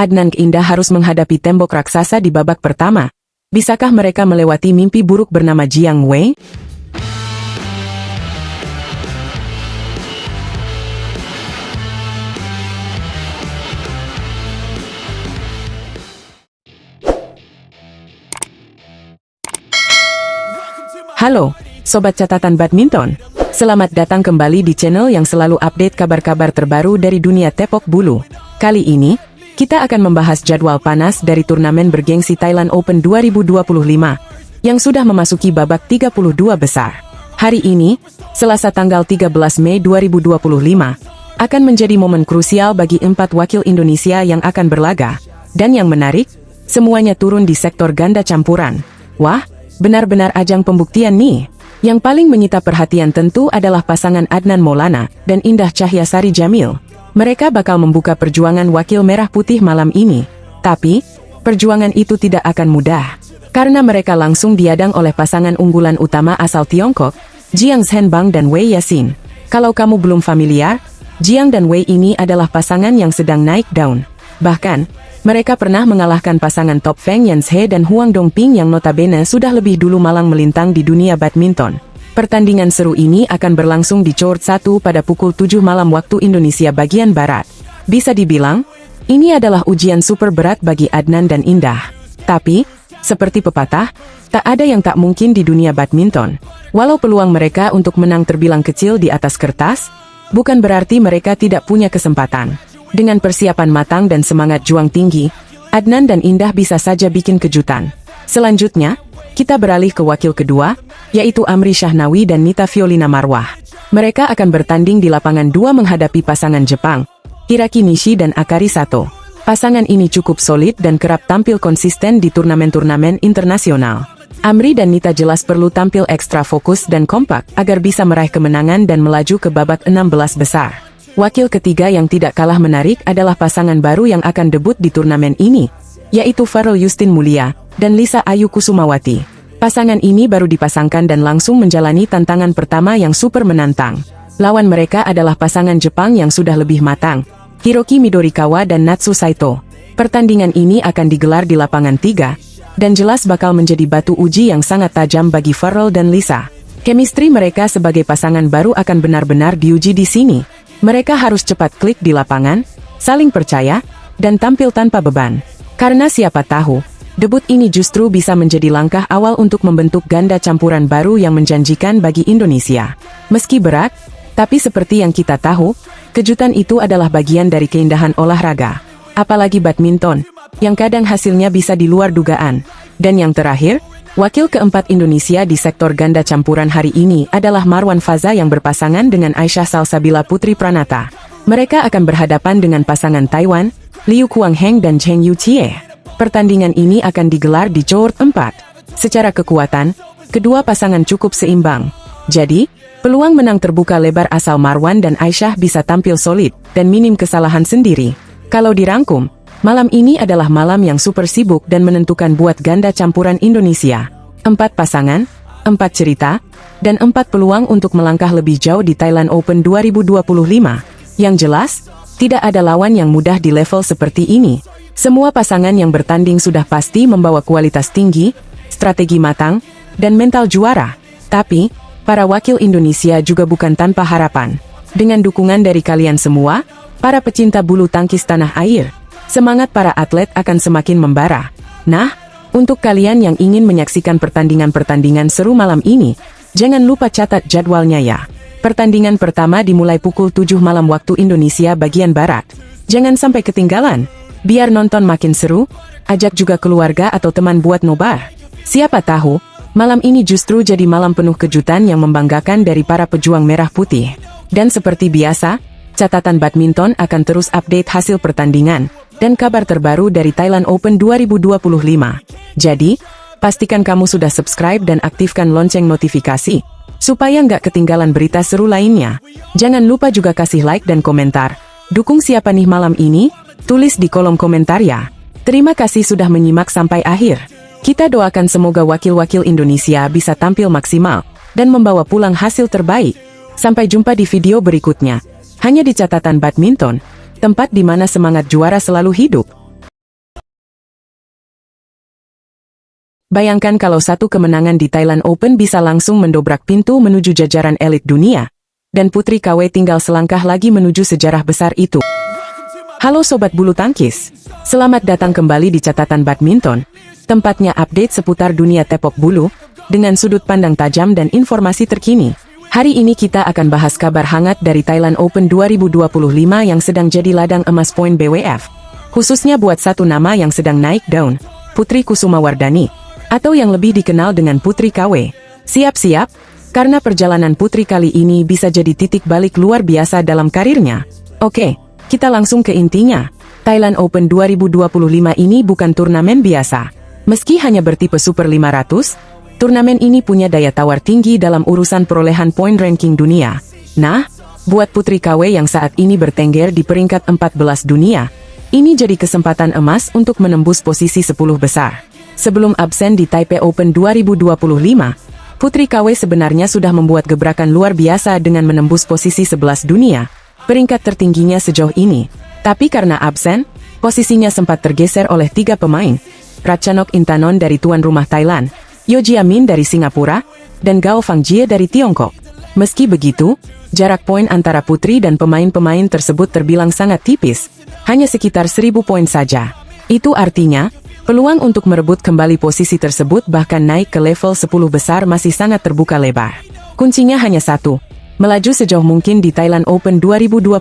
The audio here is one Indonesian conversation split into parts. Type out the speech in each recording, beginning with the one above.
Adnan Indah harus menghadapi tembok raksasa di babak pertama. Bisakah mereka melewati mimpi buruk bernama Jiang Wei? Halo, Sobat Catatan Badminton. Selamat datang kembali di channel yang selalu update kabar-kabar terbaru dari dunia tepak bulu. Kali ini, kita akan membahas jadwal panas dari turnamen bergengsi Thailand Open 2025, yang sudah memasuki babak 32 besar. Hari ini, Selasa tanggal 13 Mei 2025, akan menjadi momen krusial bagi 4 wakil Indonesia yang akan berlaga. Dan yang menarik, semuanya turun di sektor ganda campuran. Wah, benar-benar ajang pembuktian nih. Yang paling menyita perhatian tentu adalah pasangan Adnan Maulana dan Indah Cahyasari Jamil. Mereka bakal membuka perjuangan wakil merah putih malam ini. Tapi, perjuangan itu tidak akan mudah. Karena mereka langsung dihadang oleh pasangan unggulan utama asal Tiongkok, Jiang Zhenbang dan Wei Yaqin. Kalau kamu belum familiar, Jiang dan Wei ini adalah pasangan yang sedang naik daun. Bahkan, mereka pernah mengalahkan pasangan top Feng Yanzhe dan Huang Dongping yang notabene sudah lebih dulu malang melintang di dunia badminton. Pertandingan seru ini akan berlangsung di court 1 pada pukul 7 malam waktu Indonesia bagian Barat. Bisa dibilang, ini adalah ujian super berat bagi Adnan dan Indah. Tapi, seperti pepatah, tak ada yang tak mungkin di dunia badminton. Walau peluang mereka untuk menang terbilang kecil di atas kertas, bukan berarti mereka tidak punya kesempatan. Dengan persiapan matang dan semangat juang tinggi, Adnan dan Indah bisa saja bikin kejutan. Selanjutnya, kita beralih ke wakil kedua, yaitu Amri Shahnawi dan Nita Violina Marwah. Mereka akan bertanding di lapangan 2 menghadapi pasangan Jepang, Hiraki Nishi dan Akari Sato. Pasangan ini cukup solid dan kerap tampil konsisten di turnamen-turnamen internasional. Amri dan Nita jelas perlu tampil ekstra fokus dan kompak agar bisa meraih kemenangan dan melaju ke babak 16 besar. Wakil ketiga yang tidak kalah menarik adalah pasangan baru yang akan debut di turnamen ini, yaitu Farel Justin Mulia dan Lisa Ayu Kusumawati. Pasangan ini baru dipasangkan dan langsung menjalani tantangan pertama yang super menantang. Lawan mereka adalah pasangan Jepang yang sudah lebih matang, Hiroki Midorikawa dan Natsu Saito. Pertandingan ini akan digelar di lapangan 3, dan jelas bakal menjadi batu uji yang sangat tajam bagi Farel dan Lisa. Chemistry mereka sebagai pasangan baru akan benar-benar diuji di sini. Mereka harus cepat klik di lapangan, saling percaya, dan tampil tanpa beban. Karena siapa tahu, debut ini justru bisa menjadi langkah awal untuk membentuk ganda campuran baru yang menjanjikan bagi Indonesia. Meski berat, tapi seperti yang kita tahu, kejutan itu adalah bagian dari keindahan olahraga. Apalagi badminton, yang kadang hasilnya bisa di luar dugaan. Dan yang terakhir, wakil keempat Indonesia di sektor ganda campuran hari ini adalah Marwan Faza yang berpasangan dengan Aisyah Salsabila Putri Pranata. Mereka akan berhadapan dengan pasangan Taiwan, Liu Kuangheng dan Cheng Yuchie. Pertandingan ini akan digelar di court 4. Secara kekuatan, kedua pasangan cukup seimbang. Jadi, peluang menang terbuka lebar asal Marwan dan Aisyah bisa tampil solid dan minim kesalahan sendiri. Kalau dirangkum, malam ini adalah malam yang super sibuk dan menentukan buat ganda campuran Indonesia. 4 pasangan, 4 cerita, dan 4 peluang untuk melangkah lebih jauh di Thailand Open 2025. Yang jelas, tidak ada lawan yang mudah di level seperti ini. Semua pasangan yang bertanding sudah pasti membawa kualitas tinggi, strategi matang, dan mental juara. Tapi, para wakil Indonesia juga bukan tanpa harapan. Dengan dukungan dari kalian semua, para pecinta bulu tangkis tanah air, semangat para atlet akan semakin membara. Nah, untuk kalian yang ingin menyaksikan pertandingan-pertandingan seru malam ini, jangan lupa catat jadwalnya ya. Pertandingan pertama dimulai pukul 7 malam waktu Indonesia bagian Barat. Jangan sampai ketinggalan. Biar nonton makin seru, ajak juga keluarga atau teman buat nobar. Siapa tahu, malam ini justru jadi malam penuh kejutan yang membanggakan dari para pejuang merah putih. Dan seperti biasa, catatan badminton akan terus update hasil pertandingan dan kabar terbaru dari Thailand Open 2025. Jadi, pastikan kamu sudah subscribe dan aktifkan lonceng notifikasi, supaya nggak ketinggalan berita seru lainnya. Jangan lupa juga kasih like dan komentar. Dukung siapa nih malam ini? Tulis di kolom komentar ya. Terima kasih sudah menyimak sampai akhir. Kita doakan semoga wakil-wakil Indonesia bisa tampil maksimal dan membawa pulang hasil terbaik. Sampai jumpa di video berikutnya. Hanya di catatan badminton, tempat di mana semangat juara selalu hidup. Bayangkan kalau satu kemenangan di Thailand Open bisa langsung mendobrak pintu menuju jajaran elit dunia. Dan Putri KW tinggal selangkah lagi menuju sejarah besar itu. Halo Sobat Bulu Tangkis. Selamat datang kembali di Catatan Badminton. Tempatnya update seputar dunia tepak bulu, dengan sudut pandang tajam dan informasi terkini. Hari ini kita akan bahas kabar hangat dari Thailand Open 2025 yang sedang jadi ladang emas poin BWF. Khususnya buat satu nama yang sedang naik daun, Putri Kusumawardhani, atau yang lebih dikenal dengan Putri KW. Siap-siap, karena perjalanan Putri kali ini bisa jadi titik balik luar biasa dalam karirnya. Oke, kita langsung ke intinya. Thailand Open 2025 ini bukan turnamen biasa. Meski hanya bertipe Super 500, turnamen ini punya daya tawar tinggi dalam urusan perolehan poin ranking dunia. Nah, buat Putri KW yang saat ini bertengger di peringkat 14 dunia, ini jadi kesempatan emas untuk menembus posisi 10 besar. Sebelum absen di Taipei Open 2025, Putri KW sebenarnya sudah membuat gebrakan luar biasa dengan menembus posisi 11 dunia, peringkat tertingginya sejauh ini. Tapi karena absen, posisinya sempat tergeser oleh 3 pemain, Ratchanok Intanon dari tuan rumah Thailand, Yeo Jia Min dari Singapura, dan Gao Fangjie dari Tiongkok. Meski begitu, jarak poin antara Putri dan pemain-pemain tersebut terbilang sangat tipis, hanya sekitar 1000 poin saja. Itu artinya, peluang untuk merebut kembali posisi tersebut bahkan naik ke level 10 besar masih sangat terbuka lebar. Kuncinya hanya satu, melaju sejauh mungkin di Thailand Open 2025.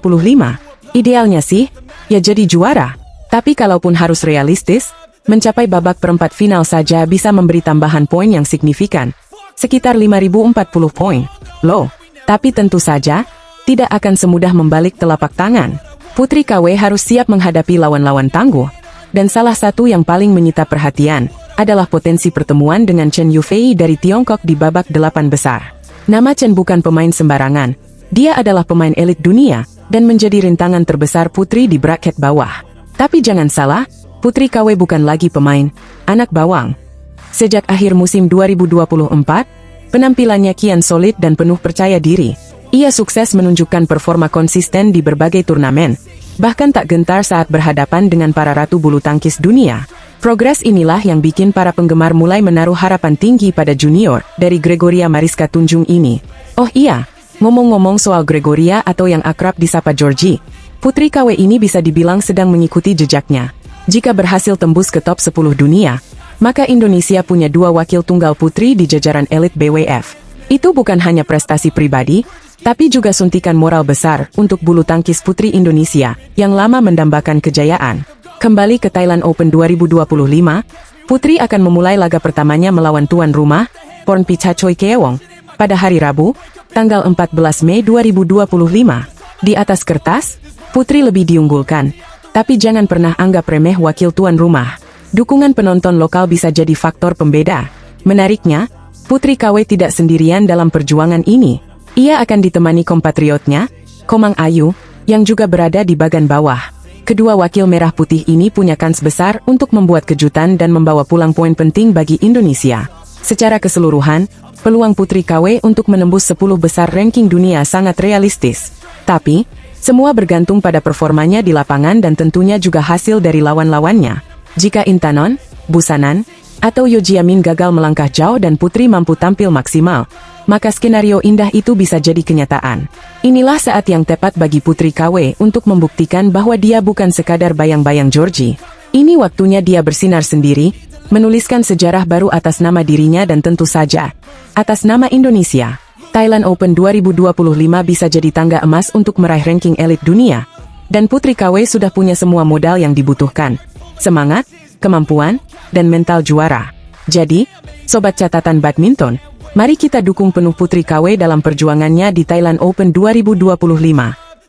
Idealnya sih, ya jadi juara. Tapi kalaupun harus realistis, mencapai babak perempat final saja bisa memberi tambahan poin yang signifikan, sekitar 5040 poin. Loh, tapi tentu saja, tidak akan semudah membalik telapak tangan. Putri KW harus siap menghadapi lawan-lawan tangguh. Dan salah satu yang paling menyita perhatian adalah potensi pertemuan dengan Chen Yufei dari Tiongkok di babak 8 besar. Nama Chen bukan pemain sembarangan. Dia adalah pemain elit dunia dan menjadi rintangan terbesar Putri di bracket bawah. Tapi jangan salah, Putri KW bukan lagi pemain anak bawang. Sejak akhir musim 2024, penampilannya kian solid dan penuh percaya diri. Ia sukses menunjukkan performa konsisten di berbagai turnamen, bahkan tak gentar saat berhadapan dengan para ratu bulu tangkis dunia. Progres inilah yang bikin para penggemar mulai menaruh harapan tinggi pada junior dari Gregoria Mariska Tunjung ini. Oh iya, ngomong-ngomong soal Gregoria atau yang akrab disapa Georgie, Putri KW ini bisa dibilang sedang mengikuti jejaknya. Jika berhasil tembus ke top 10 dunia, maka Indonesia punya 2 wakil tunggal putri di jajaran elit BWF. Itu bukan hanya prestasi pribadi, tapi juga suntikan moral besar untuk bulu tangkis putri Indonesia yang lama mendambakan kejayaan. Kembali ke Thailand Open 2025, Putri akan memulai laga pertamanya melawan tuan rumah, Pornpicchachoy Keewong, pada hari Rabu, tanggal 14 Mei 2025. Di atas kertas, Putri lebih diunggulkan, tapi jangan pernah anggap remeh wakil tuan rumah. Dukungan penonton lokal bisa jadi faktor pembeda. Menariknya, Putri KW tidak sendirian dalam perjuangan ini. Ia akan ditemani kompatriotnya, Komang Ayu, yang juga berada di bagian bawah. Kedua wakil merah putih ini punya kans besar untuk membuat kejutan dan membawa pulang poin penting bagi Indonesia. Secara keseluruhan, peluang Putri KW untuk menembus 10 besar ranking dunia sangat realistis. Tapi, semua bergantung pada performanya di lapangan dan tentunya juga hasil dari lawan-lawannya. Jika Intanon, Busanan, atau Yeo Jia Min gagal melangkah jauh dan Putri mampu tampil maksimal, maka skenario indah itu bisa jadi kenyataan. Inilah saat yang tepat bagi Putri KW untuk membuktikan bahwa dia bukan sekadar bayang-bayang Georgie. Ini waktunya dia bersinar sendiri, menuliskan sejarah baru atas nama dirinya dan tentu saja, atas nama Indonesia. Thailand Open 2025 bisa jadi tangga emas untuk meraih ranking elit dunia. Dan Putri KW sudah punya semua modal yang dibutuhkan. Semangat, kemampuan, dan mental juara. Jadi, Sobat Catatan Badminton, mari kita dukung penuh Putri KW dalam perjuangannya di Thailand Open 2025.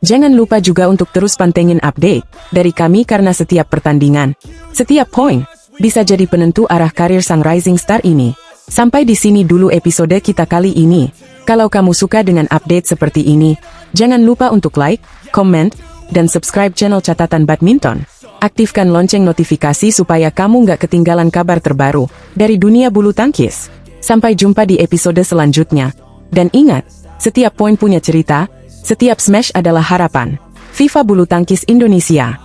Jangan lupa juga untuk terus pantengin update dari kami karena setiap pertandingan, setiap poin, bisa jadi penentu arah karir sang rising star ini. Sampai di sini dulu episode kita kali ini. Kalau kamu suka dengan update seperti ini, jangan lupa untuk like, comment, dan subscribe channel Catatan Badminton. Aktifkan lonceng notifikasi supaya kamu nggak ketinggalan kabar terbaru dari dunia bulu tangkis. Sampai jumpa di episode selanjutnya. Dan ingat, setiap poin punya cerita, setiap smash adalah harapan. FIFA Bulu Tangkis Indonesia.